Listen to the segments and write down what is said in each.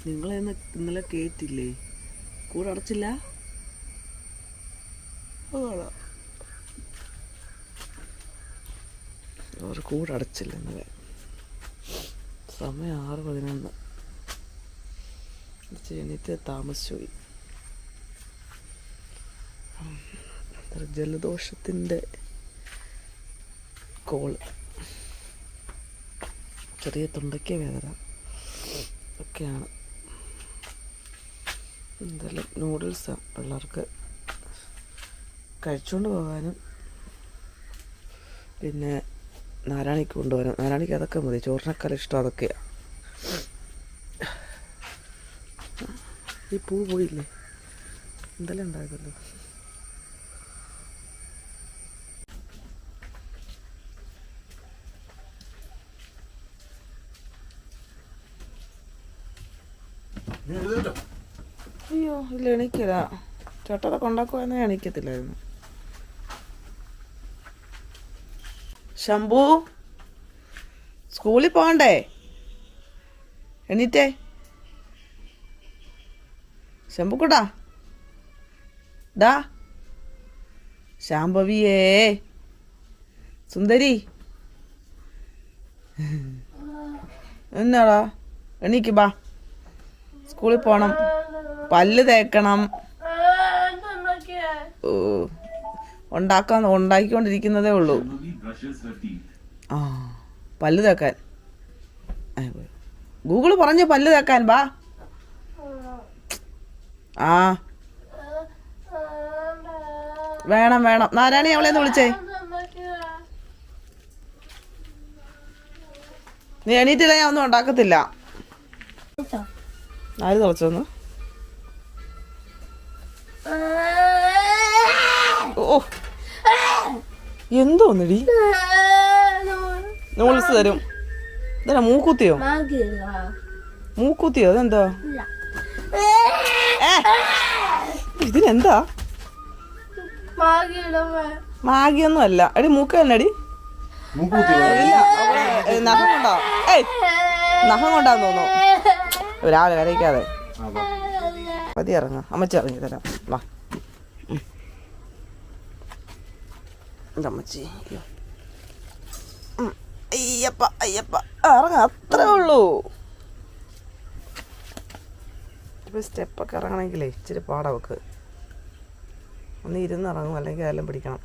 നിങ്ങളെ ഇന്നലെ കേട്ടില്ലേ? കൂടെ അടച്ചില്ല? അവർ കൂടെ അടച്ചില്ല ഇന്നലെ. സമയം 6:11. എണീറ്റ് താമസിച്ചു പോയി. ജലദോഷത്തിൻ്റെ കോള്, ചെറിയ തൊണ്ടയ്ക്ക് വേദന ഒക്കെയാണ്. എന്തായാലും നൂഡിൽസാണ് പിള്ളേർക്ക് കഴിച്ചുകൊണ്ട് പോകാനും പിന്നെ നാരായണിക്ക് കൊണ്ടുപോകാനും. നാരായണിക്ക് അതൊക്കെ മതി, ചോറിനേക്കാൾ ഇഷ്ടം അതൊക്കെയാണ്. ഈ പൂ പോയില്ലേ? എന്തെല്ലാം ഉണ്ടായതല്ലോ. അയ്യോ ഇല്ല, എണീക്കില്ല. ചേട്ടതൊക്കെ ഉണ്ടാക്കുവാന്നേ എണീക്കത്തില്ലായിരുന്നു. ശംഭു, സ്കൂളിൽ പോകണ്ടേ? എണീറ്റേ ശംഭുക്കുട്ടാ. ഡാ ശാംഭവിയേ, സുന്ദരി, എന്നാടാ എണീക്ക് ബാ. സ്കൂളിൽ പോണം, പല്ല് തേക്കണം. ഉണ്ടാക്കിക്കൊണ്ടിരിക്കുന്നതേ ഉള്ളൂ. ആ പല്ല് തേക്കാൻ ഗൂഗിള് പറഞ്ഞു, പല്ല് തേക്കാൻ ബാ. ആ വേണം വേണം. നാരായണി അവളെന്ന് വിളിച്ചേ. നീ എണീറ്റില്ല, ഞാൻ ഒന്നും ഉണ്ടാക്കത്തില്ല. ആര് തുറച്ചോന്ന്? ഓ എന്തോന്നടി? നൂഡിൽസ് തരും. ഇതാ മൂക്കുത്തിയോ? മൂക്കുത്തിയോ? അതെന്താ? ഇതിനെന്താ? മാഗിയൊന്നും അല്ല. എടി മൂക്ക തന്നെ അടി. നഖം കൊണ്ടാ. നഖം കൊണ്ടാന്ന് തോന്നുന്നു. രാവിലെ കരയിക്കാതെ മതി. ഇറങ്ങ, അമ്മച്ചി ഇറങ്ങി തരാം. വാ അമ്മച്ചി. അയ്യപ്പ അയ്യപ്പ ഇറങ്ങ, അത്രേ ഉള്ളൂ. ഇപ്പം സ്റ്റെപ്പൊക്കെ ഇറങ്ങണമെങ്കിലേ ഇച്ചിരി പാടാ. വെക്ക് ഒന്ന് ഇരുന്ന് ഇറങ്ങും, അല്ലെങ്കിൽ അതെല്ലാം പിടിക്കണം.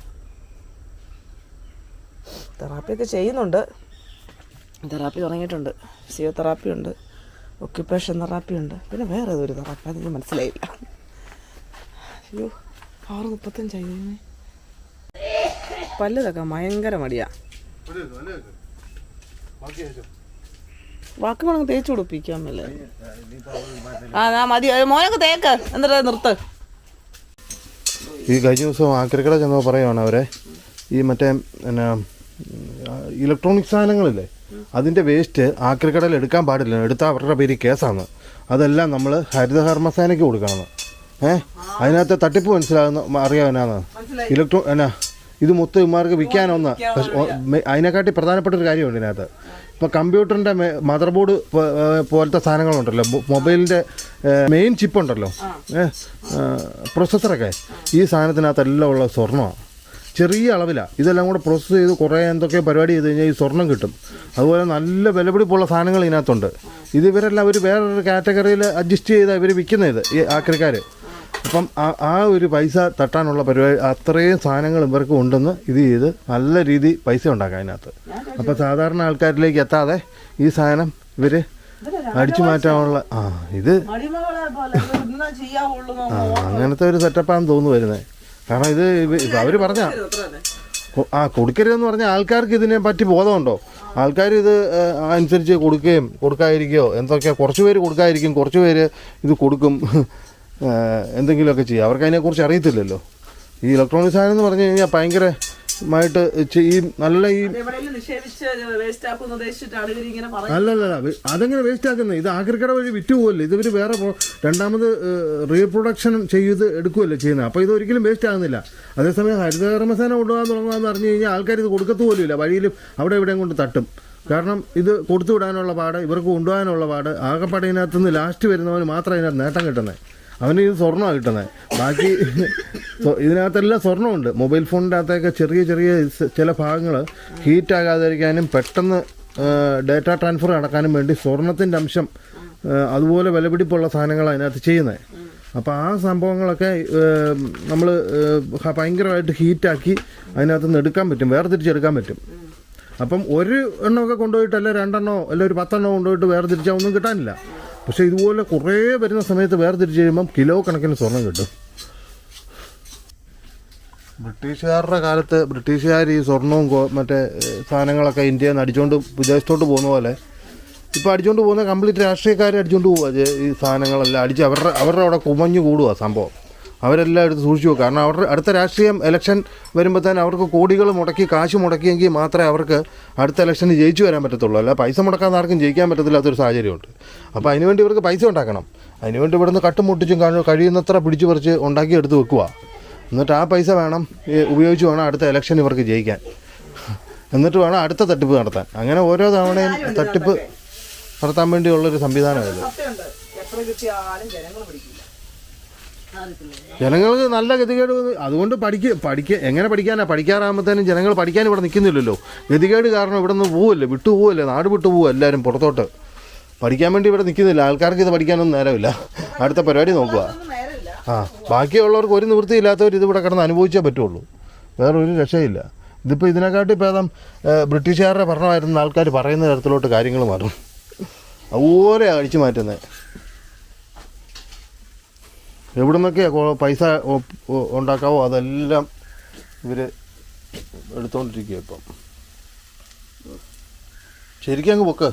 തെറാപ്പിയൊക്കെ ചെയ്യുന്നുണ്ട്. തെറാപ്പി തുടങ്ങിയിട്ടുണ്ട്. ഫിസിയോതെറാപ്പി ഉണ്ട്, ഒക്യുപ്പേഷൻ തെറാപ്പി ഉണ്ട്, പിന്നെ വേറെ ഏതൊരു തെറാപ്പി അതെനിക്ക് മനസ്സിലായില്ല. അയ്യോ 6:35. പല്ല് തേക്കാൻ ഭയങ്കര മടിയാ. ബാക്കി വേണമെങ്കിൽ തേച്ച് കൊടുപ്പിക്കാമല്ലേ? ആ മതി, മോനൊക്കെ തേക്ക്, എന്നിട്ട് നിർത്ത്. ഈ കഴിഞ്ഞ ദിവസം ആക്രിക്കട ചെന്നപ്പോൾ പറയുവാണ് അവരെ, ഈ മറ്റേ പിന്നെ ഇലക്ട്രോണിക് സാധനങ്ങളില്ലേ, അതിൻ്റെ വേസ്റ്റ് ആക്രിക്കടയിൽ എടുക്കാൻ പാടില്ല, എടുത്താൽ അവരുടെ പേര് കേസാണ്. അതെല്ലാം നമ്മൾ ഹരിതകർമ്മസേനയ്ക്ക് കൊടുക്കണമെന്ന്. അതിനകത്ത് തട്ടിപ്പ് അറിയാമെന്നാണ് ഇത് മൊത്തം ഇമാർക്ക് വിൽക്കാനൊന്ന്. അതിനെക്കാട്ടി പ്രധാനപ്പെട്ടൊരു കാര്യമുണ്ട് ഇതിനകത്ത്. ഇപ്പോൾ കമ്പ്യൂട്ടറിൻ്റെ മദർ ബോർഡ് പോലത്തെ സാധനങ്ങളുണ്ടല്ലോ, മൊബൈലിൻ്റെ മെയിൻ ചിപ്പുണ്ടല്ലോ, പ്രൊസസ്സറൊക്കെ, ഈ സാധനത്തിനകത്തെല്ലാം ഉള്ള സ്വർണ്ണമാണ്. ചെറിയ അളവിലാണ്. ഇതെല്ലാം കൂടെ പ്രോസസ്സ് ചെയ്ത് കുറേ എന്തൊക്കെ പരിപാടി ചെയ്ത് കഴിഞ്ഞാൽ ഈ സ്വർണ്ണം കിട്ടും. അതുപോലെ നല്ല വിലപിടിപ്പുള്ള സാധനങ്ങൾ ഇതിനകത്തുണ്ട്. ഇവരെല്ലാം ഒരു വേറൊരു കാറ്റഗറിയിൽ അഡ്ജസ്റ്റ് ചെയ്താണ് ഇവർ വിൽക്കുന്നത്, ഈ ആക്രിക്കാർ. അപ്പം ആ ഒരു പൈസ തട്ടാനുള്ള പരിപാടി, അത്രയും സാധനങ്ങൾ ഇവർക്ക് ഉണ്ടെന്ന് ഇത് ചെയ്ത് നല്ല രീതി പൈസ ഉണ്ടാക്കാം അതിനകത്ത്. അപ്പം സാധാരണ ആൾക്കാരിലേക്ക് എത്താതെ ഈ സാധനം ഇവർ അടിച്ചു മാറ്റാനുള്ള ഇത് അങ്ങനത്തെ ഒരു സെറ്റപ്പാണെന്ന് തോന്നുന്നു വരുന്നത്. കാരണം ഇത് അവർ പറഞ്ഞ കൊടുക്കരുതെന്ന് പറഞ്ഞാൽ ആൾക്കാർക്ക് ഇതിനെ പറ്റി ബോധമുണ്ടോ? ആൾക്കാർ ഇത് അനുസരിച്ച് കൊടുക്കുകയും കൊടുക്കാതിരിക്കുകയോ എന്തൊക്കെയോ. കുറച്ച് പേര് കൊടുക്കാതിരിക്കും, കുറച്ച് പേര് ഇത് കൊടുക്കും, എന്തെങ്കിലുമൊക്കെ ചെയ്യും. അവർക്ക് അതിനെക്കുറിച്ച് അറിയത്തില്ലല്ലോ. ഈ ഇലക്ട്രോണിക് സാധനം എന്ന് പറഞ്ഞു കഴിഞ്ഞാൽ ഭയങ്കരമായിട്ട് ഈ നല്ല ഈ അല്ലല്ല അതെങ്ങനെ വേസ്റ്റ് ആക്കുന്നത്? ഇത് ആക്രിക്കട വഴി വിറ്റ് പോകല്ലേ, ഇവർ വേറെ രണ്ടാമത് റീപ്രൊഡക്ഷൻ ചെയ്ത് എടുക്കുകയല്ലേ ചെയ്യുന്നത്. അപ്പോൾ ഇതൊരിക്കലും വേസ്റ്റ് ആകുന്നില്ല. അതേസമയം ഹരിതകർമ്മസേന കൊണ്ടുപോകാൻ തുടങ്ങുകയെന്ന് പറഞ്ഞു കഴിഞ്ഞാൽ ആൾക്കാർ ഇത് കൊടുക്കത്തു പോലും ഇല്ല. വഴിയിലും അവിടെ എവിടെയും കൊണ്ട് തട്ടും. കാരണം ഇത് കൊടുത്തു വിടാനുള്ള പാട്, ഇവർക്ക് കൊണ്ടുപോകാനുള്ള പാട്, ആകെപ്പാടെ ഇതിനകത്തുനിന്ന് ലാസ്റ്റ് വരുന്നവന് മാത്രമേ ഇതിനകത്ത് നേട്ടം കിട്ടുന്നത്. അവന് ഇത് സ്വർണ്ണമാണ് കിട്ടുന്നത്. ബാക്കി ഇതിനകത്തെല്ലാം സ്വർണ്ണമുണ്ട്. മൊബൈൽ ഫോണിൻ്റെ അകത്തൊക്കെ ചെറിയ ചെറിയ ചില ഭാഗങ്ങൾ ഹീറ്റാകാതിരിക്കാനും പെട്ടെന്ന് ഡേറ്റ ട്രാൻസ്ഫർ നടക്കാനും വേണ്ടി സ്വർണത്തിൻ്റെ അംശം അതുപോലെ വിലപിടിപ്പുള്ള സാധനങ്ങളാണ് അതിനകത്ത് ചെയ്യുന്നത്. അപ്പോൾ ആ സംഭവങ്ങളൊക്കെ നമ്മൾ ഭയങ്കരമായിട്ട് ഹീറ്റാക്കി അതിനകത്ത് നിന്ന് എടുക്കാൻ പറ്റും, വേർതിരിച്ചെടുക്കാൻ പറ്റും. അപ്പം ഒരു എണ്ണമൊക്കെ കൊണ്ടുപോയിട്ടല്ല 2 എണ്ണമോ അല്ല ഒരു 10 എണ്ണമോ കൊണ്ടുപോയിട്ട് വേർതിരിച്ചാൽ ഒന്നും കിട്ടാനില്ല. പക്ഷേ ഇതുപോലെ കുറേ വരുന്ന സമയത്ത് വേർതിരിച്ച് കഴിയുമ്പം കിലോ കണക്കിന് സ്വർണം കിട്ടും. ബ്രിട്ടീഷുകാരുടെ കാലത്ത് ബ്രിട്ടീഷുകാർ ഈ സ്വർണവും മറ്റേ സാധനങ്ങളൊക്കെ ഇന്ത്യയിൽ നിന്ന് അടിച്ചുകൊണ്ട് വിദേശത്തോട്ട് പോകുന്ന പോലെ ഇപ്പോൾ അടിച്ചുകൊണ്ട് പോകുന്ന കംപ്ലീറ്റ് രാഷ്ട്രീയക്കാർ അടിച്ചുകൊണ്ട് പോവുക. ഈ സാധനങ്ങളെല്ലാം അടിച്ച് അവരുടെ അവിടെ കുമഞ്ഞു കൂടുക സംഭവം. അവരെല്ലാം എടുത്ത് സൂക്ഷിച്ചു പോകും. കാരണം അവരുടെ അടുത്ത രാഷ്ട്രീയം ഇലക്ഷൻ വരുമ്പോഴത്തേനും അവർക്ക് കോടികൾ മുടക്കി കാശ് മുടക്കിയെങ്കിൽ മാത്രമേ അവർക്ക് അടുത്ത ഇലക്ഷന് ജയിച്ചു വരാൻ പറ്റത്തുള്ളൂ. അല്ല പൈസ മുടക്കാതെ ആർക്കും ജയിക്കാൻ പറ്റത്തില്ലാത്തൊരു സാഹചര്യമുണ്ട്. അപ്പോൾ അതിനുവേണ്ടി ഇവർക്ക് പൈസ ഉണ്ടാക്കണം. അതിനുവേണ്ടി ഇവിടുന്ന് കട്ടും മുട്ടിച്ചും കഴിയുന്നത്ര പിടിച്ചു പറിച്ച് ഉണ്ടാക്കി എടുത്ത് വെക്കുക. എന്നിട്ട് ആ പൈസ വേണം ഉപയോഗിച്ച് വേണം അടുത്ത ഇലക്ഷൻ ഇവർക്ക് ജയിക്കാൻ. എന്നിട്ട് വേണം അടുത്ത തട്ടിപ്പ് നടത്താൻ. അങ്ങനെ ഓരോ തവണയും തട്ടിപ്പ് നടത്താൻ വേണ്ടിയുള്ളൊരു സംവിധാനമായത്. ജനങ്ങൾക്ക് നല്ല ഗതികേട്. അതുകൊണ്ട് എങ്ങനെ പഠിക്കാറാകുമ്പോഴത്തേനും ജനങ്ങൾ പഠിക്കാൻ ഇവിടെ നിൽക്കുന്നില്ലല്ലോ. ഗതികേട് കാരണം ഇവിടെ നിന്ന് പോവല്ലേ, വിട്ടുപോവല്ലേ, നാട് വിട്ടു പോവുക എല്ലാവരും പുറത്തോട്ട്. പഠിക്കാൻ വേണ്ടി ഇവിടെ നിൽക്കുന്നില്ല. ആൾക്കാർക്ക് ഇത് പഠിക്കാനൊന്നും നേരമില്ല. അടുത്ത പരിപാടി നോക്കുക. ബാക്കിയുള്ളവർക്ക് ഒരു നിവൃത്തിയില്ലാത്തവർ ഇതിവിടെ കിടന്ന് അനുഭവിച്ചേ പറ്റുള്ളൂ. വേറൊരു രക്ഷയില്ല. ഇതിപ്പോൾ ഇതിനെക്കാട്ടി ഭേദം ബ്രിട്ടീഷുകാരുടെ ഭരണമായിരുന്ന ആൾക്കാർ പറയുന്ന തരത്തിലോട്ട് കാര്യങ്ങൾ മാറും. അതുപോലെ അടിച്ചു മാറ്റുന്നത്. എവിടെ നിന്നൊക്കെ പൈസ ഉണ്ടാക്കാവോ അതെല്ലാം ഇവർ എടുത്തോണ്ടിരിക്കുക. ഇപ്പം ശരിക്കും അങ്ങ് പൊക്ക്.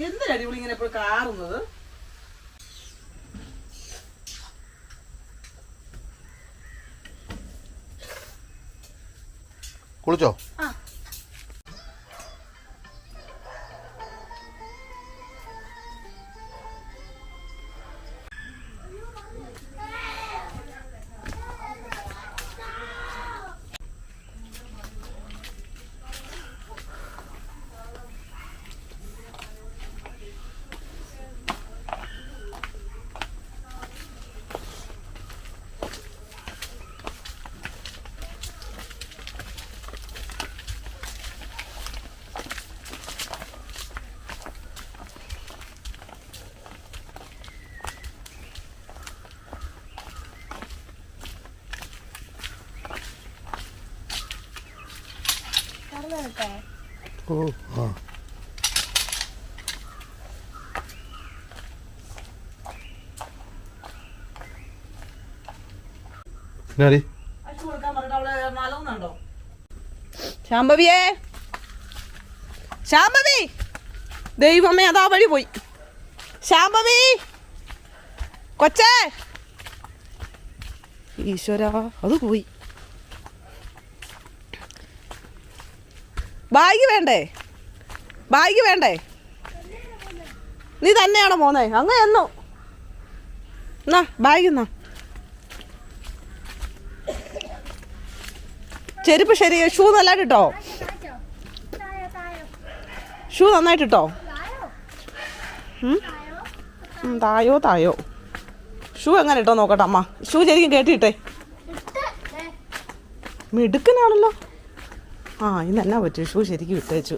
എന്തിനടി ഇവള് ഇങ്ങനെ എപ്പോഴും കാറുന്നത്? കുളിച്ചോ? ഓ ആ ശാംഭവിയേ, ശാംഭവി, ദൈവമേ അതാ വഴി പോയി. ശാംഭവി കൊച്ചേ, ഈശ്വരാ അത് പോയി. ബാഗ് വേണ്ടേ? ബാഗ് വേണ്ടേ? നീ തന്നെയാണോ മോനെ? അങ്ങ് എന്നോ എന്നാ ബാഗ് എന്നാ. ചെരുപ്പ് ശരി, ഷൂ നല്ലതായിട്ടോ, ഷൂ നന്നായിട്ടോ. തായോ ഷൂ എങ്ങനെ ഇട്ടോ നോക്കട്ടെ അമ്മ. ഷൂ ശരിക്കും കേട്ടിട്ടെ. മിടുക്കനാണല്ലോ. ഇന്ന് എന്നാ പറ്റും? ഷൂ ശരിക്കും ഇട്ടേച്ചു.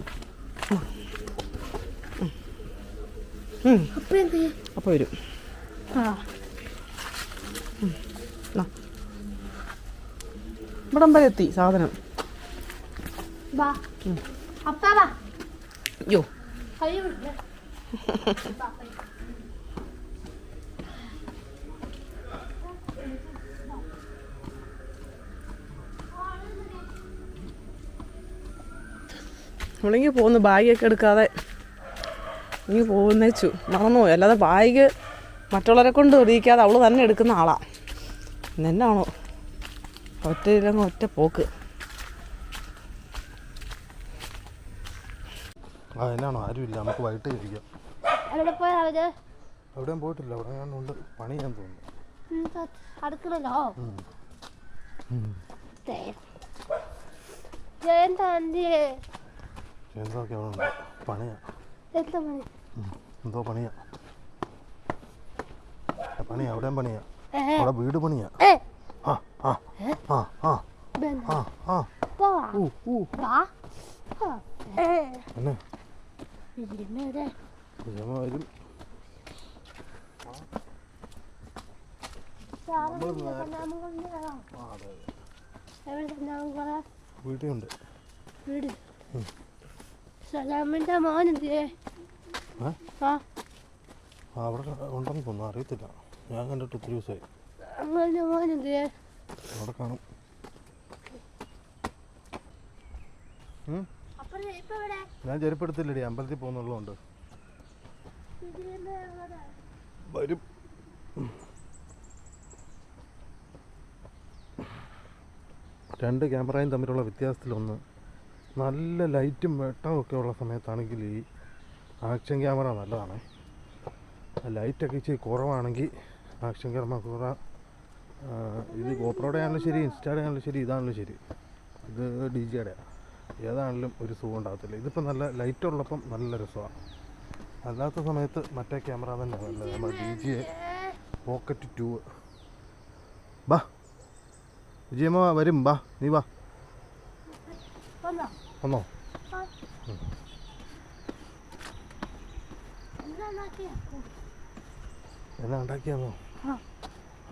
അപ്പോൾ വരും. ഇവിടം വരെ എത്തി സാധനം. യോ നമ്മളിങ്ങി പോകുന്നു. ബാഗൊക്കെ എടുക്കാതെ ഇങ്ങി പോകുന്നേച്ചു മറന്നു പോയി. അല്ലാതെ ബാഗ് മറ്റുള്ളവരെ കൊണ്ട് ഒടിയിക്കാതെ അവൾ തന്നെ എടുക്കുന്ന ആളാണ്. എന്നാണോ ഒറ്റ പോക്ക്. ആ എന്നാണോ ആരുമില്ല, നമുക്ക് വൈകിട്ട് കഴിക്കാം. എവിടെ പോയാ അവര്? എവിടെയും പോയിട്ടില്ല, അവിടെ ഞാനുണ്ട്, പണി ചെയ്യാൻ തോന്നുന്നു. അടുക്കളല്ലോ എന്തൊക്കെ അവിടെ ഉണ്ട്, പണിയാ. എന്താ പണി? എന്തോ പണിയാ, പണിയാ, എവിടെയും പണിയാ, അവിടെ വീട് പണിയാ. ആ ആ ആ ആ ആ വരും. വീട്ടിലുണ്ട്. വീട് സലാമിന്റെ മോൻ എന്തിയെ? അവിടെ ഉണ്ടെന്ന് തോന്നുന്നു, അറിയത്തില്ല, ഞാൻ കണ്ടിട്ട് ഒത്തിരി ദിവസമായി. അങ്ങനെ മോൻ എന്തിയെ? അവിടെ കാണും. ഞാൻ ചെരുപ്പെടുത്തില്ലടി, അമ്പലത്തിൽ പോകുന്നുള്ളതുകൊണ്ട് വരും. രണ്ട് ക്യാമറയും തമ്മിലുള്ള വ്യത്യാസത്തിലൊന്ന്, നല്ല ലൈറ്റും വെട്ടവും ഒക്കെ ഉള്ള സമയത്താണെങ്കിൽ ഈ ആക്ഷൻ ക്യാമറ നല്ലതാണ്. ലൈറ്റൊക്കെ ഇച്ചിരി കുറവാണെങ്കിൽ ആക്ഷൻ ക്യാമറ, ഇത് ഗോപ്രോയുടെ ആണെങ്കിലും ശരി, ഇൻസ്റ്റായുടെ ആണെങ്കിലും ശരി, ഇതാണെങ്കിലും ശരി, ഇത് DJയുടെ ഏതാണെങ്കിലും ഒരു സുഖം ഉണ്ടാകത്തില്ല. ഇതിപ്പോൾ നല്ല ലൈറ്റ് ഉള്ളപ്പം നല്ല രസമാണ്. അല്ലാത്ത സമയത്ത് മറ്റേ ക്യാമറ തന്നെ നല്ലത്, നമ്മൾ DJ പോക്കറ്റ് 2. ബാ വിജയമ്മ വരും, ബാ നീ വാ. വന്നോ? എന്നാ ഉണ്ടാക്കിയാന്നോ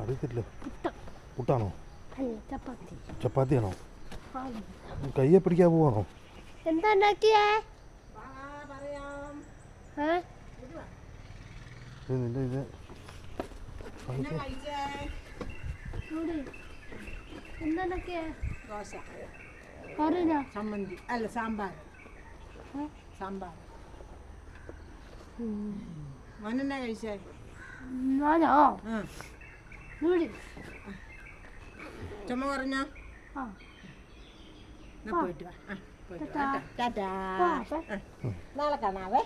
അറിയത്തില്ല. പുട്ടാണോ ചപ്പാത്തിയാണോ? കയ്യെ പിടിക്കാൻ പോവാണോ? എന്താ ഉണ്ടാക്കിയേ? നിന്റെ ഇത് ദോശ, അറിയില്ല. ചമ്മന്തി അല്ല സാമ്പാർ. സാമ്പാർ മോനെന്നാ കഴിച്ചേ? ഞാനോ ചുമ പറഞ്ഞോ? എന്നാ പോയിട്ട് വാ. പോയിട്ട് വാ. ടാറ്റാ. നാളെ കാണാവേ.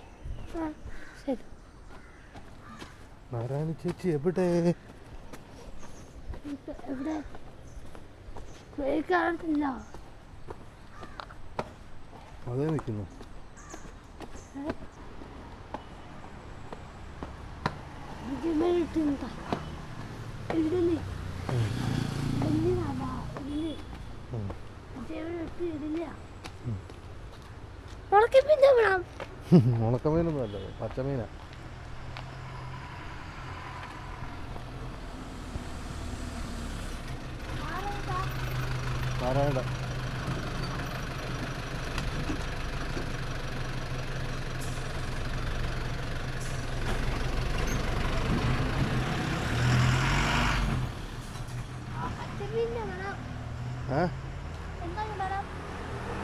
ശരി. നാരായണി ചേച്ചി എവിടെ? എവിടെ കാണത്തില്ല. അതേ നിൽക്കുന്നു. ഉണക്കമീനൊന്നും അല്ല, പച്ചമീനാ. നാരായണ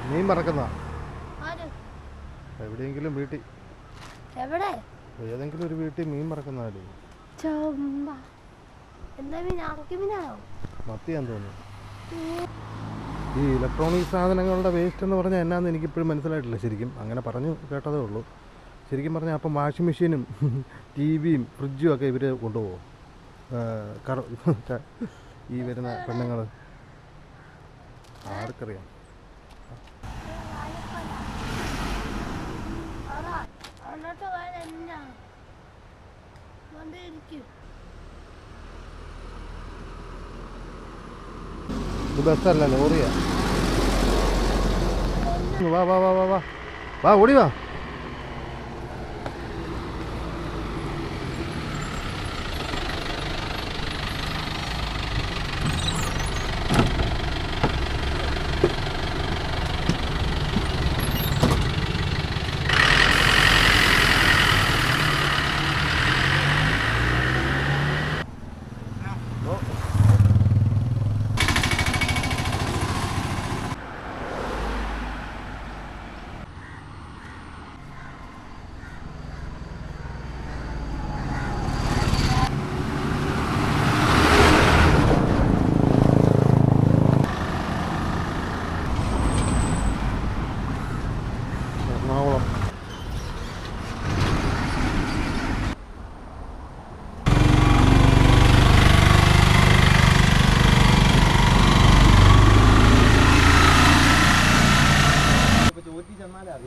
മീൻ പറക്കുന്ന എവിടെയെങ്കിലും വീട്ടിൽ, എവിടെ ഏതെങ്കിലും ഒരു വീട്ടിൽ മീൻ പറക്കുന്നതല്ലേ? മത്തിയാന്ന് തോന്നുന്നു. ഈ ഇലക്ട്രോണിക് സാധനങ്ങളുടെ വേസ്റ്റ് എന്ന് പറഞ്ഞാൽ എന്നാന്ന് എനിക്കിപ്പോഴും മനസ്സിലായിട്ടില്ല. ശരിക്കും അങ്ങനെ പറഞ്ഞു കേട്ടതേ ഉള്ളൂ. ശരിക്കും പറഞ്ഞാൽ അപ്പം വാഷിംഗ് മെഷീനും TV-യും ഫ്രിഡ്ജും ഒക്കെ ഇവർ കൊണ്ടുപോകും. ഈ വരുന്ന പെണ്ണുങ്ങൾ ആർക്കറിയാം. ഇത് ബസ്സല്ല, ലോറിയാ. വാ വാ വാ വാ വാ വാ ഓടി വാ.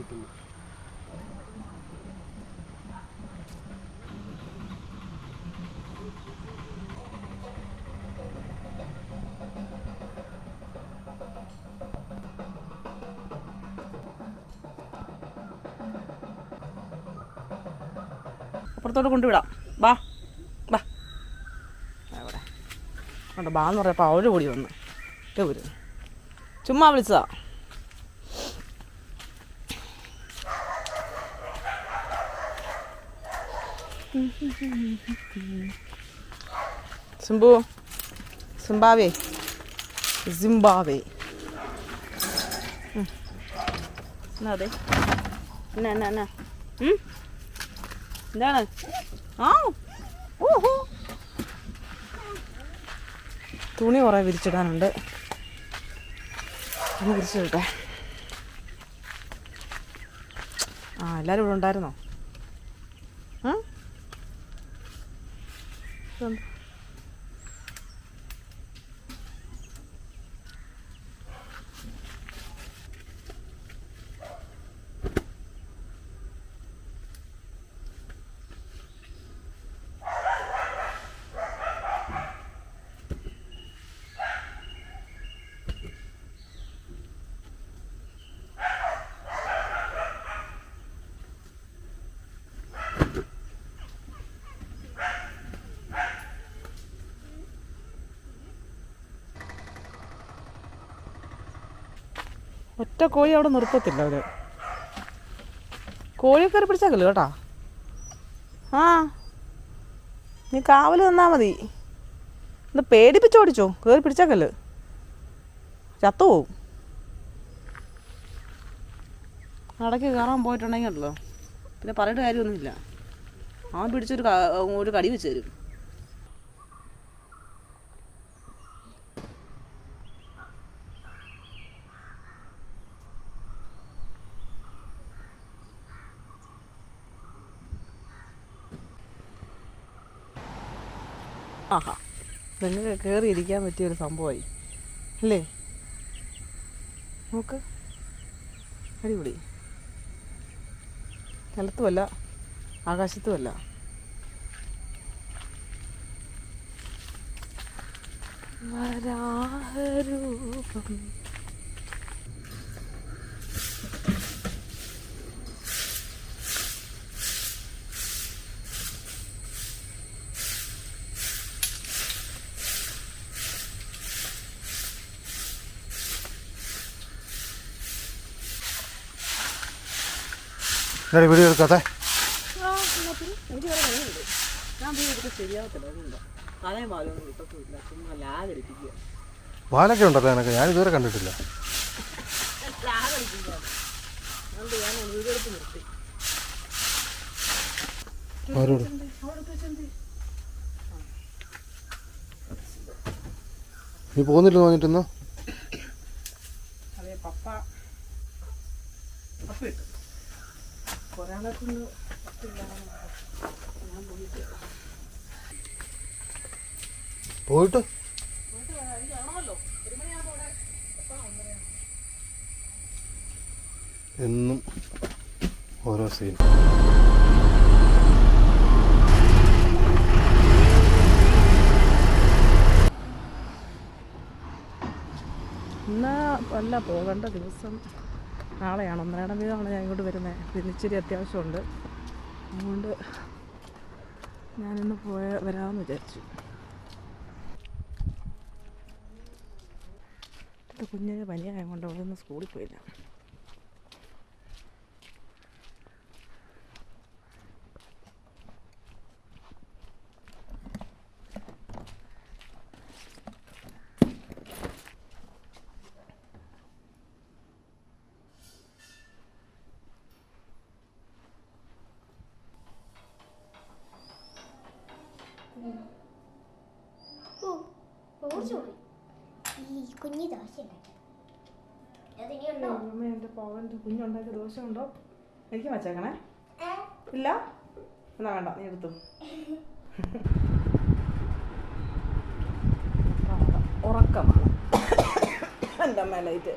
കിട്ടുന്നു. അപ്പുറത്തോട്ട് കൊണ്ടുവിടാം. ബാ ബാ അവിടെ ഉണ്ട്. ബാ എന്ന് പറഞ്ഞപ്പോൾ അവര് കൂടി വന്ന് ഒരു ചുമ്മാ വിളിച്ചതാ. സിംബു സിംബാവേ സിംബാവേ എന്നാ അതെ എന്നാ എന്നാ എന്നാ എന്താണ്? ആ ഓഹോ തുണി കുറേ വിരിച്ചിടാനുണ്ട്. ഒന്ന് വിരിച്ചിടട്ടെ. ആ എല്ലാവരും ഇവിടെ ഉണ്ടായിരുന്നോ? ഒറ്റ കോഴി അവിടെ നിർത്തത്തില്ല അവർ. കോഴിയെ കയറി പിടിച്ചാക്കല്ലോ കേട്ടാ. ആ നീ കാവൽ തന്നാൽ മതി. ഒന്ന് പേടിപ്പിച്ചോടിച്ചോ. കയറി പിടിച്ചാക്കല്ല് ചത്തുപോവും. നടക്ക് കയറാൻ പോയിട്ടുണ്ടെങ്കിൽ ഉണ്ടല്ലോ പിന്നെ പറയേണ്ട കാര്യമൊന്നുമില്ല. അവൻ പിടിച്ചൊരു കടി വെച്ച് തരും. ആഹാ നിങ്ങൾക്ക് കയറിയിരിക്കാൻ പറ്റിയൊരു സംഭവമായി അല്ലേ? നോക്ക് അടിപൊളി. നിലത്തുമല്ല ആകാശത്തുമല്ല. വരാഹരൂപം വീഡിയോ എടുക്കാത്തെ എനിക്ക് വേറെ പണിയുണ്ട്. ഞാൻ പോയി എടുത്ത് ശരിയാകത്തില്ല. അതുകൊണ്ടോ തലയും പാലൊന്നും കിട്ടത്തുമില്ല. ചുമ്മാ ലാഗടിപ്പിക്കുക. പാലൊക്കെ ഉണ്ടല്ലോ എനിക്ക്. ഞാൻ ഇതുവരെ കണ്ടിട്ടില്ല. ലാഗടിപ്പിക്കുക. അതുകൊണ്ട് ഞാൻ വീഡിയോ എടുത്ത് നിർത്തി. നീ പോകുന്നില്ല തോന്നിട്ടെന്നോ? അതെ പപ്പ പപ്പ ഇട്ടു ഒരാളെ കൊണ്ട് പോയിട്ട് എന്നും ഓരോ സീൻ. ഇന്ന് അല്ല പോകേണ്ട ദിവസം നാളെയാണ്. 1.5 വീതമാണ് ഞാൻ ഇങ്ങോട്ട് വരുന്നത്. പിന്നെ ഇച്ചിരി അത്യാവശ്യമുണ്ട്. അതുകൊണ്ട് ഞാനിന്ന് വരാമെന്ന് വിചാരിച്ചു. കുഞ്ഞിന് പനിയായതുകൊണ്ട് അവിടെ നിന്ന് സ്കൂളിൽ പോയില്ല. കുഞ്ഞി ദോശ എൻ്റെ പവൻ്റെ കുഞ്ഞുണ്ടാക്കിയ ദോശ ഉണ്ടോ? എനിക്ക് വച്ചേക്കണേ. ഇല്ല എന്നാ വേണ്ട, നീ എടുത്തു. ഉറക്കമാണ് എൻ്റെ അമ്മ ലൈറ്റ്.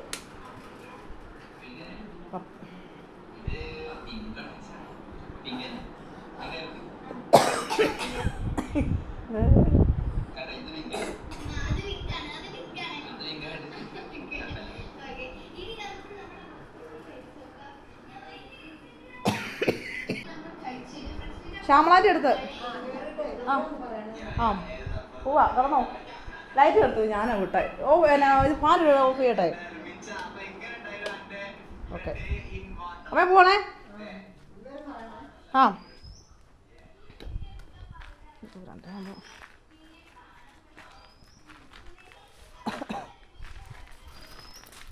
ശ്യാമളാൻ്റെ അടുത്ത് ആ ആ പോവാ കിടന്നോ. ലൈറ്റ് എടുത്തു ഞാനാ വിട്ടെ. ഓ എന്നാ ഇത് പാല് ഓഫ് ചെയ്യട്ടെ. ഓക്കെ അമ്മ പോണേ. ആ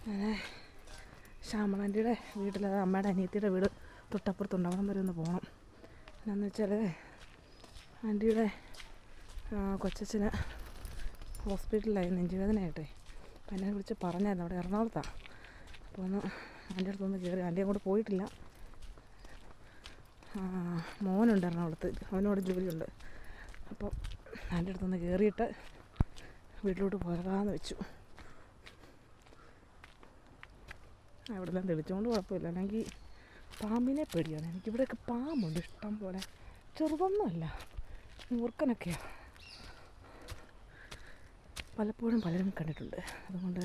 അങ്ങനെ ശ്യാമളാൻ്റിയുടെ വീട്ടിൽ, അമ്മയുടെ അനിയത്തിയുടെ വീട് തൊട്ടപ്പുറത്തുണ്ട്. അവിടെ വരെ ഒന്ന് പോകണം. എന്നാന്ന് വെച്ചാൽ ആൻറ്റിയുടെ കൊച്ചച്ഛന് ഹോസ്പിറ്റലിലായി നെഞ്ചുവേദനയായിട്ടെ. അപ്പം എന്നെ വിളിച്ച് പറഞ്ഞായിരുന്നു, അവിടെ എറണാകുളത്താണ്. അപ്പോൾ ഒന്ന് ആൻറ്റിയുടെ അടുത്തൊന്ന് കയറി. ആൻറ്റി അങ്ങോട്ട് പോയിട്ടില്ല. മോനുണ്ട് എറണാകുളത്ത്, അവനോട് ജോലിയുണ്ട്. അപ്പോൾ ആൻറ്റിയുടെ അടുത്തൊന്ന് കയറിയിട്ട് വീട്ടിലോട്ട് പോകാമെന്ന് വെച്ചു. അവിടെ നിന്ന് തെളിച്ചുകൊണ്ട് കുഴപ്പമില്ല. അല്ലെങ്കിൽ പാമ്പിനെ പേടിയാണ്. എനിക്കിവിടെയൊക്കെ പാമ്പുണ്ട് ഇഷ്ടം പോലെ. ചെറുതൊന്നുമല്ല, മൂർക്കനൊക്കെയാണ്. പലപ്പോഴും പലരും കണ്ടിട്ടുണ്ട്. അതുകൊണ്ട്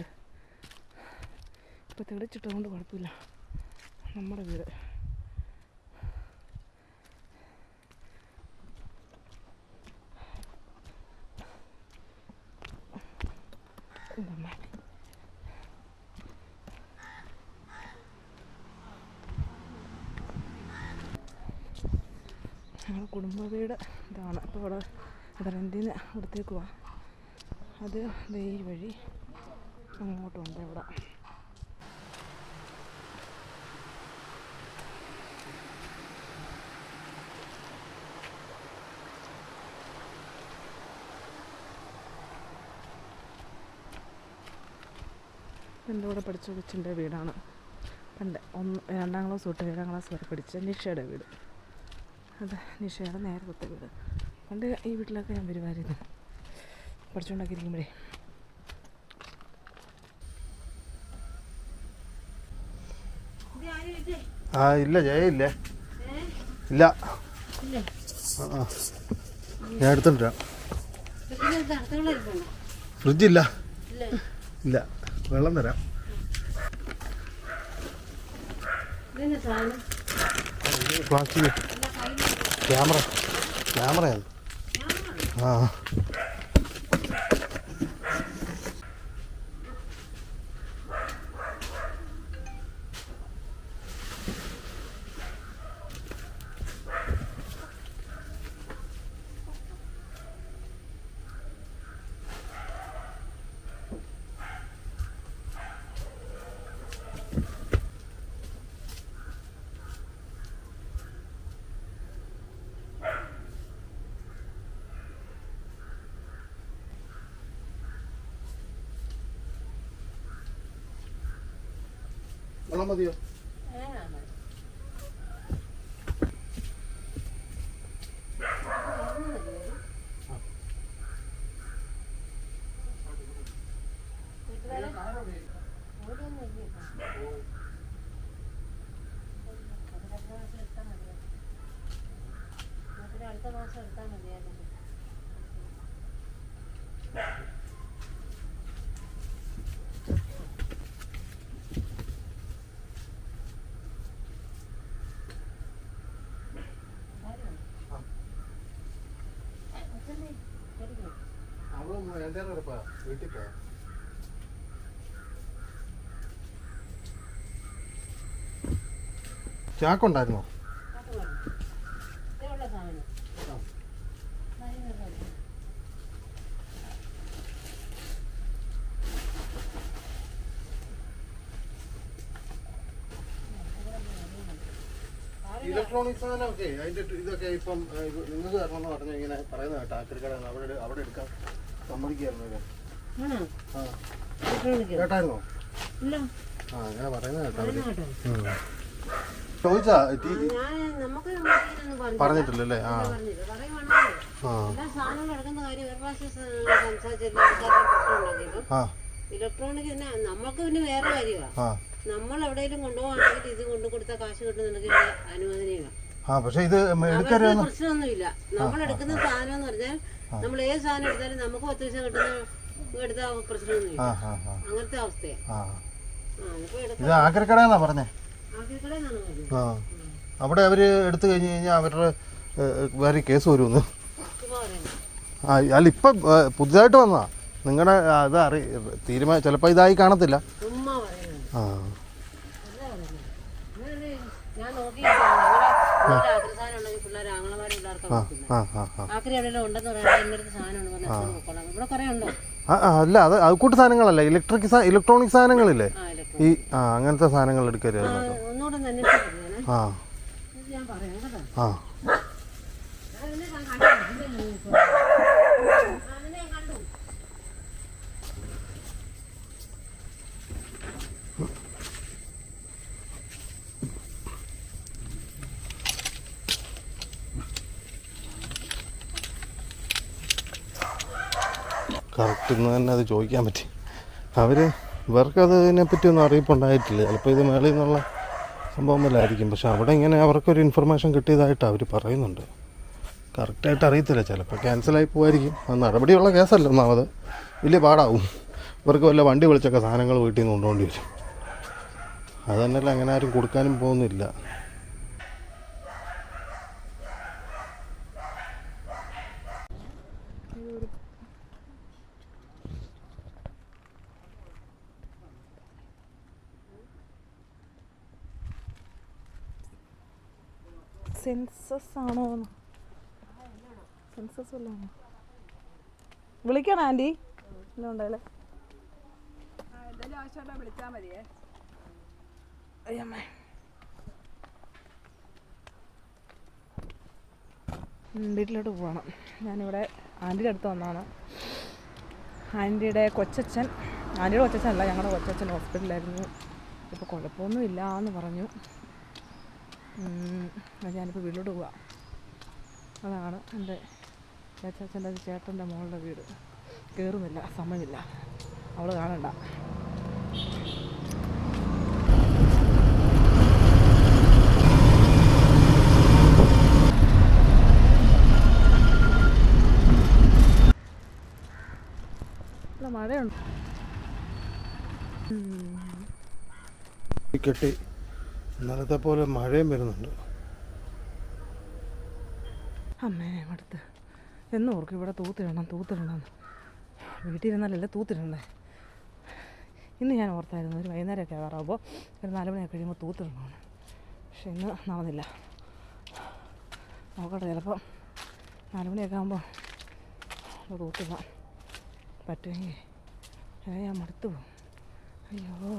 ഇപ്പോൾ തെളിച്ചിട്ടതുകൊണ്ട് കുഴപ്പമില്ല. നമ്മുടെ വീട് എന്താ ഞങ്ങളുടെ കുടുംബ വീട് ഇതാണ്. അപ്പോൾ ഇവിടെ റെൻറ്റിന് ഇവിടത്തേക്ക് പോവാം. അത് ഈ വഴി അങ്ങോട്ടുണ്ട്. ഇവിടെ എൻ്റെ കൂടെ പഠിച്ച കൊച്ചിൻ്റെ വീടാണ്. പണ്ട് 2ാം ക്ലാസ് തൊട്ട് 7ാം ക്ലാസ് വരെ പഠിച്ച നിഷയുടെ വീട്. അത് നിഷയുടെ നേരത്തെ വീട്. പണ്ട് ഈ വീട്ടിലൊക്കെ ഞാൻ വരുമായിരുന്നു പഠിച്ചുകൊണ്ടൊക്കെ ഇരിക്കുമ്പോഴേ. ഇല്ല ജയയില്ലേ, ഇല്ല. ഞാൻ എടുത്തിട്ട് ഫ്രിഡ്ജില്ല, ഇല്ല. വെള്ളം തരാം. പ്ലാസ്റ്റിക് ക്യാമറയാണ്. ആ വെള്ളം മതിയോ? അടുത്ത മാസം എടുത്താൽ മതിയായിരുന്നു. വീട്ടിൽ പോയാ ചാക്കുണ്ടായിരുന്നോ? ഇലക്ട്രോണിക് സാധനമൊക്കെ അതിന്റെ ഇതൊക്കെ ഇപ്പം നിങ്ങൾക്ക് തരണമെന്ന് പറഞ്ഞു ഇങ്ങനെ പറയുന്നത് കേട്ടോ. ആക്രിക്കട അവിടെ എടുക്കാൻ സമ്മതിക്കായിരുന്നു. കേട്ടായിരുന്നോ? ആ അങ്ങനെ പറയുന്നത് കേട്ടോ. ചോദിച്ചാ പറഞ്ഞിട്ടില്ലല്ലേ? ആ ഇലക്ട്രോണിക് പിന്നെ നമുക്ക് പിന്നെ വേറെ കാര്യമാണ്. നമ്മൾ എവിടെയെങ്കിലും കൊണ്ടുപോകാണെങ്കിൽ ഇത് കൊണ്ടു കൊടുത്താൽ കാശ് കിട്ടുന്നുണ്ടെങ്കിൽ അനുവദനീയമാണ്. പ്രശ്നമൊന്നുമില്ല. നമ്മൾ എടുക്കുന്ന സാധനം എന്ന് പറഞ്ഞാൽ നമ്മൾ ഏത് സാധനം എടുത്താലും നമുക്ക് 10 പൈസ കിട്ടുന്ന എടുത്താൽ പ്രശ്നമൊന്നുമില്ല. അങ്ങനത്തെ അവസ്ഥയാണ്. ആക്രിക്കടയെന്നാ പറഞ്ഞേ. അവിടെ അവര് എടുത്തു കഴിഞ്ഞ് കഴിഞ്ഞാൽ അവരുടെ വേറെ കേസ് വരുമെന്ന്. ചുമ്മാ പറയുന്നു. അല്ല ഇപ്പം പുതുതായിട്ട് വന്നതാ നിങ്ങളുടെ അത് തീരുമാനം ചിലപ്പോൾ ഇതായി കാണത്തില്ല. ചുമ്മാ പറയുന്നു. ആ ഞാൻ നോക്കിയിട്ടില്ല ആക്രി സാധനം ഉണ്ടെങ്കിൽ പിള്ളേർ ആങ്ങളമാരും പിള്ളേർക്ക് ആക്രി എവിടെയെങ്കിലും ഉണ്ടെന്ന് പറയാൻ എൻ്റെ അടുത്ത് സാധനം ഉണ്ട് ഇവിടെ കുറേ ഉണ്ടോ? അല്ല അത് കൂട്ട് സാധനങ്ങളല്ല, ഇലക്ട്രോണിക് സാധനങ്ങളില്ലേ ഈ അങ്ങനത്തെ സാധനങ്ങൾ എടുക്കരുത്. ഒന്നുകൂടെ തന്നെ ആ ഞാൻ പറയാം കേട്ടോ. ആ കറക്റ്റ് ഇന്ന് തന്നെ അത് ചോദിക്കാൻ പറ്റി. ഇവർക്കത് ഇതിനെപ്പറ്റി ഒന്നും അറിയിപ്പുണ്ടായിട്ടില്ല. ചിലപ്പോൾ ഇത് മേളിൽ നിന്നുള്ള സംഭവം വല്ലതായിരിക്കും. പക്ഷെ അവിടെ ഇങ്ങനെ അവർക്കൊരു ഇൻഫർമേഷൻ കിട്ടിയതായിട്ട് അവർ പറയുന്നുണ്ട്. കറക്റ്റായിട്ട് അറിയത്തില്ല, ചിലപ്പോൾ ക്യാൻസലായി പോകായിരിക്കും. അത് നടപടിയുള്ള കേസല്ല. ഒന്നാമത് വലിയ പാടാവും. ഇവർക്ക് വല്ല വണ്ടി വിളിച്ചൊക്കെ സാധനങ്ങൾ വീട്ടിൽ നിന്ന് കൊണ്ടുപോകേണ്ടി വരും. അത് തന്നെയല്ല അങ്ങനെ ആരും കൊടുക്കാനും പോകുന്നില്ല. സെൻസസ് ആണോ? സെൻസസ് വല്ലതാണോ? വിളിക്കണം ആൻറ്റി എല്ലാം ഉണ്ടല്ലേ. വിളിച്ചാൽ മതിയേ. അയ്യമ്മേ വീട്ടിലോട്ട് പോകണം. ഞാനിവിടെ ആൻറ്റിയുടെ അടുത്ത് വന്നതാണ്. ആൻറ്റിയുടെ കൊച്ചച്ഛൻ അല്ല, ഞങ്ങളുടെ കൊച്ചച്ഛൻ ഹോസ്പിറ്റലായിരുന്നു. ഇപ്പോൾ കുഴപ്പമൊന്നുമില്ല എന്ന് പറഞ്ഞു. ഞാനിപ്പോൾ വീട്ടിലോട്ട് പോവാം. അതാണ് എൻ്റെ ചേച്ചൻ്റെ ചേട്ടൻ്റെ മോളുടെ വീട്. കയറുന്നില്ല, സമയമില്ല, അവൾ കാണണ്ട. മഴയുണ്ട്. കെട്ടി ഇന്നലത്തെ പോലെ മഴയും വരുന്നുണ്ട്. അമ്മേ അടുത്ത് എന്നും ഓർക്കും ഇവിടെ തൂത്തിടണം. വീട്ടിൽ ഇരുന്നാലല്ലേ തൂത്തിടണ്ടേ. ഇന്ന് ഞാൻ ഓർത്തായിരുന്നു ഒരു വൈകുന്നേരമൊക്കെ ആകാറാകുമ്പോൾ ഒരു 4 മണിയൊക്കെ കഴിയുമ്പോൾ തൂത്തിടണമെന്ന്. പക്ഷെ ഇന്ന് നടന്നില്ല. നോക്കട്ടെ, ചിലപ്പോൾ 4 മണിയൊക്കെ ആകുമ്പോൾ തൂത്തിടാം പറ്റുമെങ്കിൽ. ഞാൻ മടുത്തു പോകും.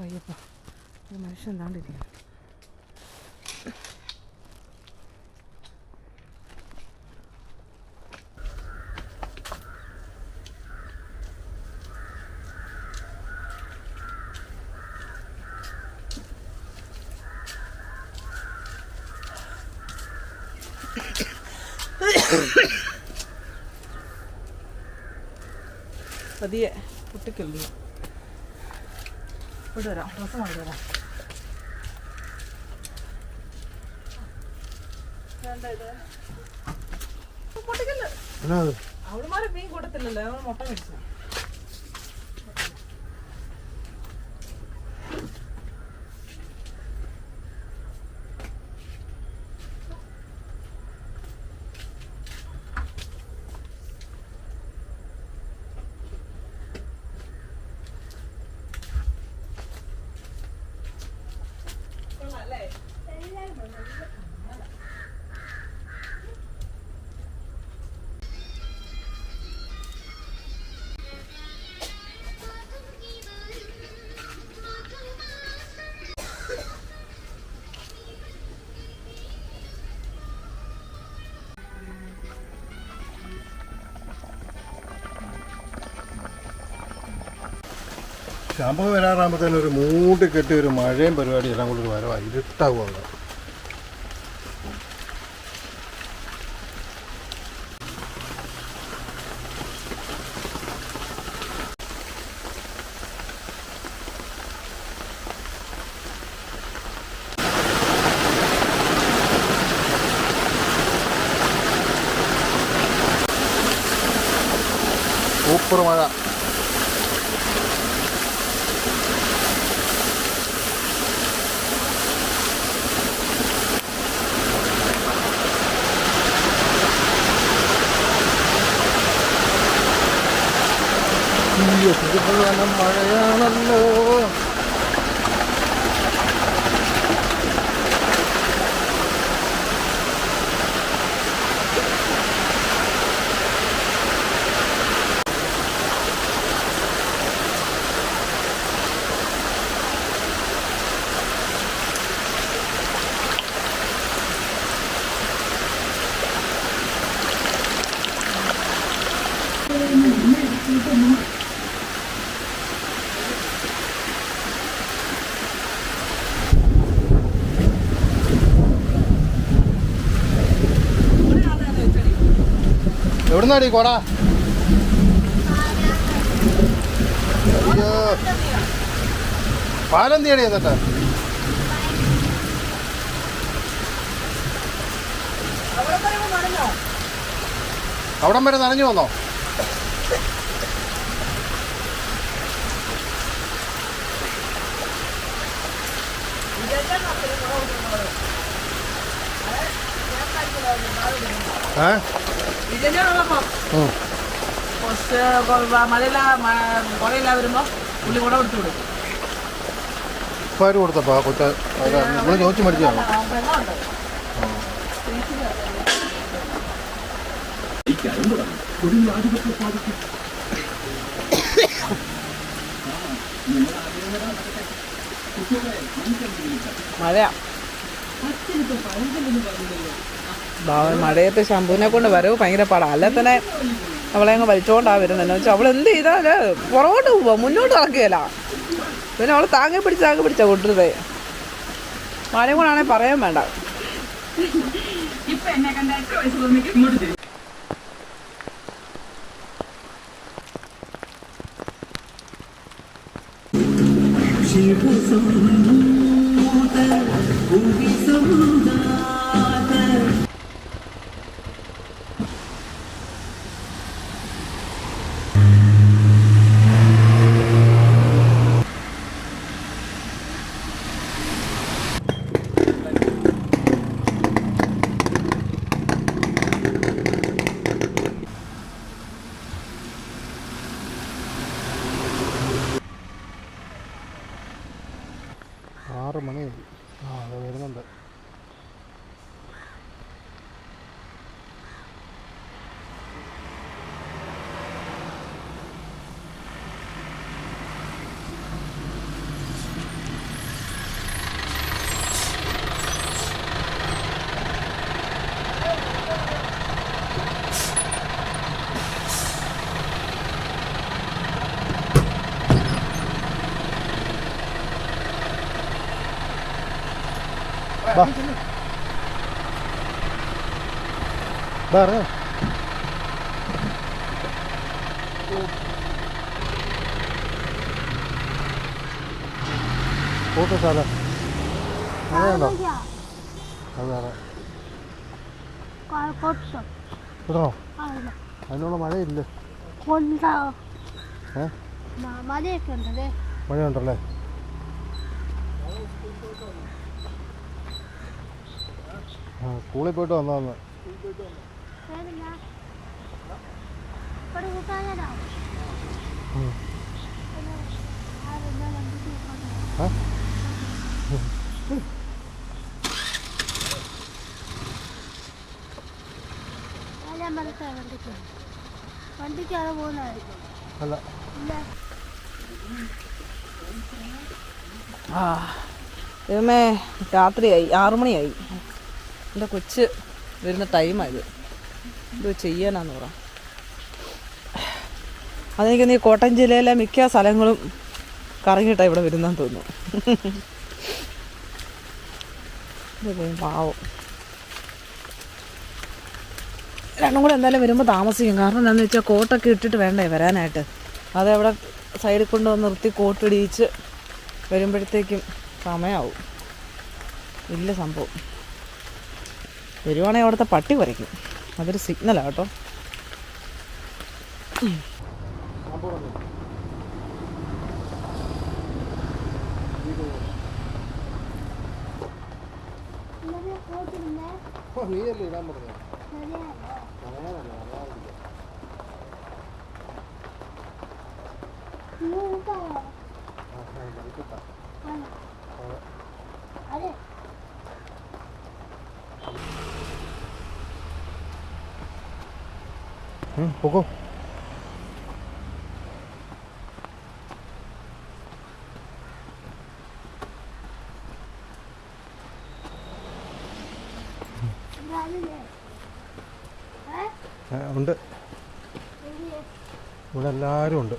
അയ്യപ്പ ഒരു മനുഷ്യൻ താണ്ടിരിക്കുന്നു. പതിയെ കുട്ടിക്കല്ലേ ഇവിടെ വരാം, ഡ്രസ്സ് മാറി വരാം. പൊട്ടിക്കല്ലേ അവളുമാരെ മീൻ കൊടുത്തില്ലല്ലോ, അവൾ മുട്ട മേടിച്ചു. ശമ്പളം വരാറാകുമ്പോഴത്തേനും ഒരു മൂട്ടി കെട്ടി ഒരു മഴയും പരിപാടി എല്ലാം കൂടി വരവാ, ഇരുട്ടാവുക. സൂപ്പർ മഴ. അയ്യോ ശരിക്കും മഴയാണല്ലോ. എവിടുന്നാടി കോടാ? അയ്യോ പാലം തീയടി എന്നിട്ട് അവിടം വരെ നനഞ്ഞു വന്നോ? മഴയില്ല വരുമ്പോ പുള്ളി കൂടെ കൊടുത്തു വിടും. ആര് കൊടുത്തപ്പോ കൊച്ച ഇവിടെ ചോദിച്ചു മേടിച്ചാണോ? മഴയാ. മഴയത്ത് ശംഭുവിനെ കൊണ്ട് വരവ് ഭയങ്കര പാടാ. അല്ലെ തന്നെ അവളെ അങ്ങ് വലിച്ചോണ്ടാ വരുന്നത്. എന്ന് വെച്ചാൽ അവൾ എന്ത് ചെയ്താല് പുറകോട്ട് പോവാ, മുന്നോട്ട് നടക്കുകയല്ല. പിന്നെ അവൾ താങ്ങി പിടിച്ചാ കൊണ്ടുവരുതേ. മഴയും കൂടാണെങ്കിൽ പറയാൻ വേണ്ട. മണി അത് വരുന്നുണ്ട്. ഇറങ്ങ ഫോട്ടോ സ്ഥലം അങ്ങനെയുണ്ടോ? അത് വേറെ ഇടണോ? അതിനുള്ള മഴയില്ല. മഴയുണ്ടല്ലേ? ആ സ്കൂളിൽ പോയിട്ട് വന്നതാന്ന്. വണ്ടിക്കാണ് പോകുന്നത്. അല്ല ദൈവമേ, രാത്രിയായി, 6 മണിയായി. എൻ്റെ കൊച്ച് വരുന്ന ടൈമായത്. ഇത് ചെയ്യാനാന്ന് പറ. അതെനിക്ക് നീ കോട്ടയം ജില്ലയിലെ മിക്ക സ്ഥലങ്ങളും കറങ്ങിയിട്ടാണ് ഇവിടെ വരുന്നതെന്ന് തോന്നുന്നു. പാവം രണ്ടും കൂടെ എന്തായാലും വരുമ്പോൾ താമസിക്കും. കാരണം എന്താണെന്ന് വെച്ചാൽ കോട്ടൊക്കെ ഇട്ടിട്ട് വേണ്ടേ വരാനായിട്ട്. അതവിടെ സൈഡിൽ കൊണ്ടുവന്ന് നിർത്തി കോട്ടിടിയിച്ച് വരുമ്പോഴത്തേക്കും സമയമാവും. വലിയ സംഭവം. വരുവാണെങ്കിൽ അവിടുത്തെ പട്ടി കുറയ്ക്കും. അതൊരു സിഗ്നലാണ് കേട്ടോ. നീയല്ലേ ഇടാൻ പറഞ്ഞത്? അതെ പോകോ. ഉണ്ട്, ഇവിടെ എല്ലാവരും ഉണ്ട്.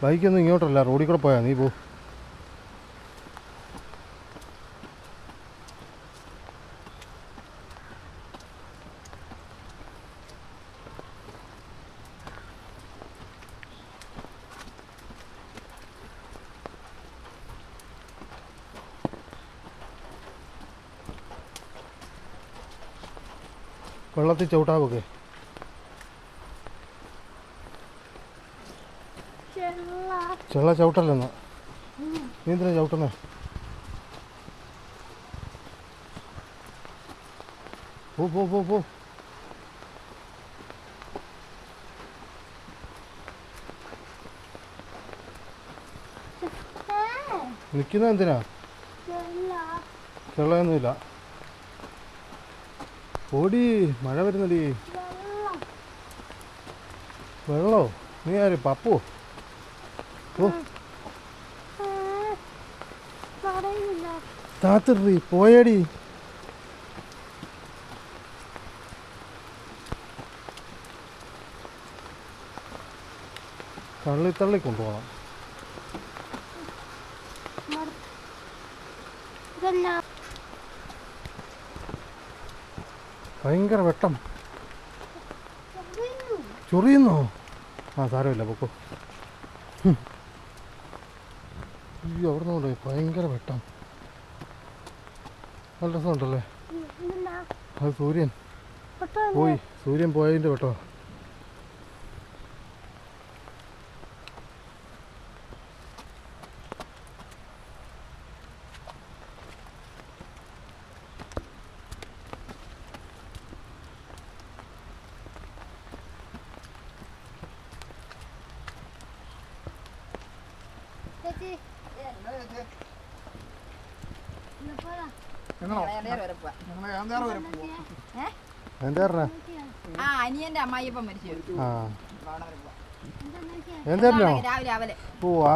ബൈക്കൊന്നും ഇങ്ങോട്ടല്ല, റോഡിൽ കൂടെ പോയാ. നീ പോ. വെള്ളത്തിൽ ചവിട്ടാവൊക്കെ. ചെള്ള ചവിട്ടല്ലെന്നാ. നീ എന്തിനാ ചവിട്ടുന്നേ? പോ പോ പോ പോ. നിൽക്കുന്ന എന്തിനാ? ചെള്ളയൊന്നുമില്ല. ഓടി, മഴ വരുന്നടി. വെള്ളോ? നീ ആര്? പപ്പു? ഓ താത്തിറി പോയടി. തള്ളി തള്ളി കൊണ്ടുപോകണം. ഭയങ്കര വെട്ടം. ചൊറിയുന്നോ? ആ സാരമില്ല, പൊക്കോ. അയ്യോ, അവിടെ നിന്നോണ്ടേ ഭയങ്കര വെട്ടം. നല്ല രസമുണ്ടല്ലേ? അത് സൂര്യൻ പോയി, സൂര്യൻ പോയതിൻ്റെ വെട്ടോ. അനിയന്റെ അമ്മായിയപ്പം മരിച്ചു. രാവിലെ പോവാ.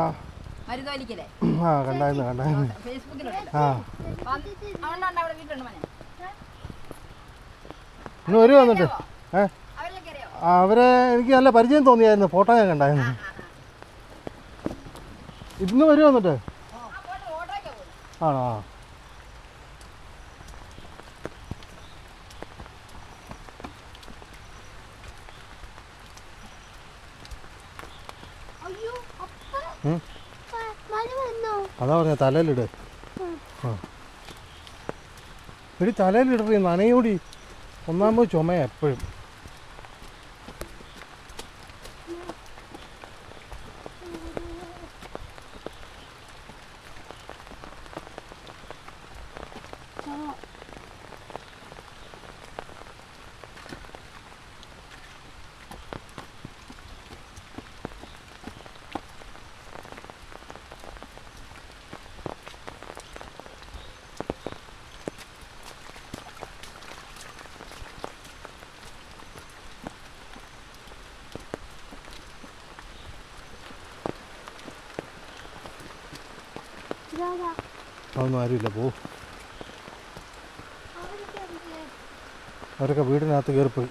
മരുതോലിക്കല്ലേ? ആ കണ്ടായിരുന്നു കണ്ടായിരുന്നു. ഫേസ്ബുക്കിലുണ്ട്. ആ അവിടെ വീട്ടുണ്ട് മോനെ. ഇന്ന് വരുമോ എന്നിട്ട്? അവരിലൊക്കെ അറിയോ? അവരെ എനിക്ക് നല്ല പരിചയം തോന്നിയായിരുന്നു. ഫോട്ടോ ഞാൻ കണ്ടായിരുന്നു. ഇന്ന് വരുമോ എന്നിട്ട്? ആണോ? ആ അതാ പറഞ്ഞ തലയിലിട്. ആ എടി തലയിലിടറി, നനയൂടി. ഒന്നാമത് ചുമയാ എപ്പോഴും. അതൊന്നും ആരുമില്ല, പോ. അവരൊക്കെ വീടിനകത്ത് കയറിപ്പോയി.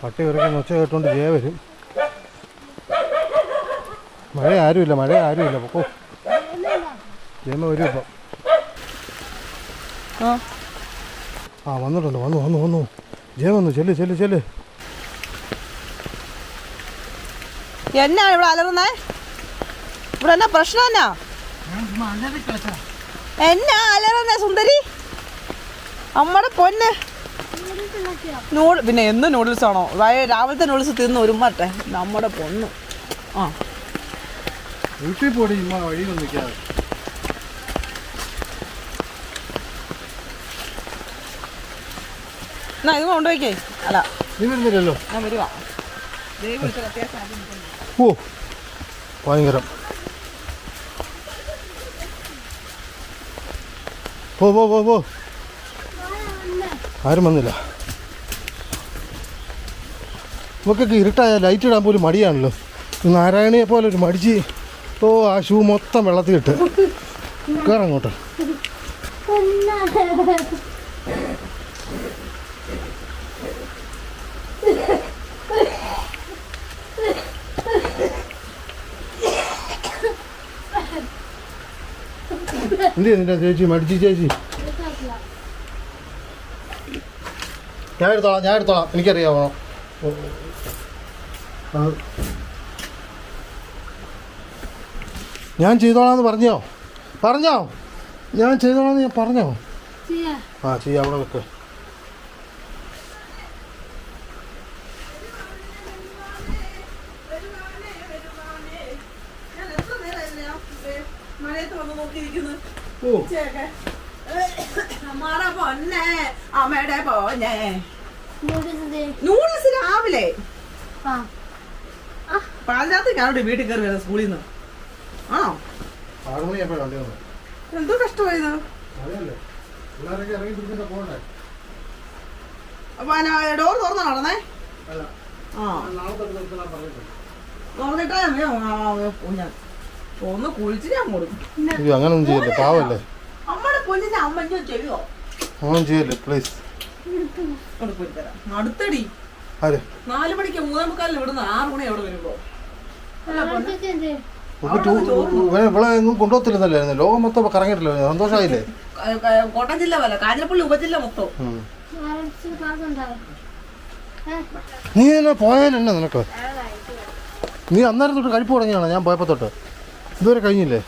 പട്ടി തട്ടി ഉരയ്ക്കുന്ന ഒച്ച കേട്ടുകൊണ്ട് ജയ വരും. മഴ ആരുമില്ല പൊക്കോ. ജയമ വരും ഇപ്പം. ആ വന്നിട്ടുണ്ട്. വന്നു ജയ വന്നു. ചെല്ല്. എന്നാ ഇവിടെ അലറുന്നേ? ഇവിടെ എന്നാ പ്രശ്നം എന്നാ? എന്നാ അലറുന്നേ സുന്ദരി? അമ്മടെ പൊന്ന് പിന്നെ എന്ന് നൂഡിൽസ് ആണോ? രാവിലത്തെ നൂഡിൽസ് തിന്ന് ഒരുമാട്ടെ നമ്മുടെ പൊന്ന്. ആ വീട്ടിൽ പോടി വഴിയിൽ നിൽക്കാതെ. എന്നാ ഇത് കൊണ്ടുപോയിക്കേ. അല്ല നീ വരുന്നില്ലല്ലോ. ഞാൻ വരുവാ. ഓ ഭയങ്കരം. പോ. ആരും വന്നില്ല. നമുക്കൊക്കെ ഇരുട്ടായ ലൈറ്റ് ഇടാൻ പോലും മടിയാണല്ലോ. നാരായണിയെ പോലെ ഒരു മടിച്ച്. ആ ഷൂ മൊത്തം വെള്ളത്തിലിട്ട് കയറങ്ങോട്ട്. എന്തിനാ ചേച്ചി മടിച്ച് ചേച്ചി? ഞാൻ എടുത്തോളാം എനിക്കറിയാമോ. ഞാൻ ചെയ്തോളാന്ന് പറഞ്ഞോ? ഞാൻ ചെയ്തോളാന്ന് ഞാൻ പറഞ്ഞോ? ആ ചെയ്യാം. അവിടെ വെക്ക്. നൂഡിൽസ് രാവിലെ പാലിനകത്ത് ഞാനോട് വീട്ടിൽ കയറി വരുന്നത് സ്കൂളിൽ നിന്ന്. ആണോ? 6 മണിയായപ്പോഴാണ് വണ്ടി വന്നത്. എന്തോ കഷ്ടമായത്. പിള്ളേരൊക്കെ ഇറങ്ങി പിടിച്ചിട്ട് പോകണ്ടേ? ഡോർ തുറന്നു നടന്നേ. നാളെ തൊട്ട് നിർത്തണം പറഞ്ഞിട്ടുണ്ട്. തുറന്നിട്ടാ ഒന്ന് കുളിച്ച് ഞാൻ കൊടുക്കും. അങ്ങനൊന്നും ചെയ്യല്ലേ, പാവല്ലേ. അമ്മയുടെ പൊന്നിന്റെ അമ്മ ചെയ്യുവോ? അങ്ങനെ ചെയ്യല്ലേ പ്ലീസ്. അടുത്തടി 4 മണിക്ക് 3:45 ഇവിടുന്ന് 6 മണി അവിടെ വരുമ്പോ ഇവിടെ എങ്ങും കൊണ്ടുപോകത്തില്ലെന്നല്ലേ? ലോകം മൊത്തം കറങ്ങിയിട്ടില്ല. സന്തോഷമായില്ലേ? കോട്ടയം ജില്ല പോലെ കാഞ്ഞിരപ്പള്ളി ഉപജില്ല മൊത്തം. നീ എന്നെ പോയാലെന്നെ നിനക്ക്? നീ അന്നേരം തൊട്ട് കഴിപ്പ് തുടങ്ങിയാണോ? ഞാൻ പോയപ്പോ തൊട്ട് ഇതുവരെ കഴിഞ്ഞില്ലേ?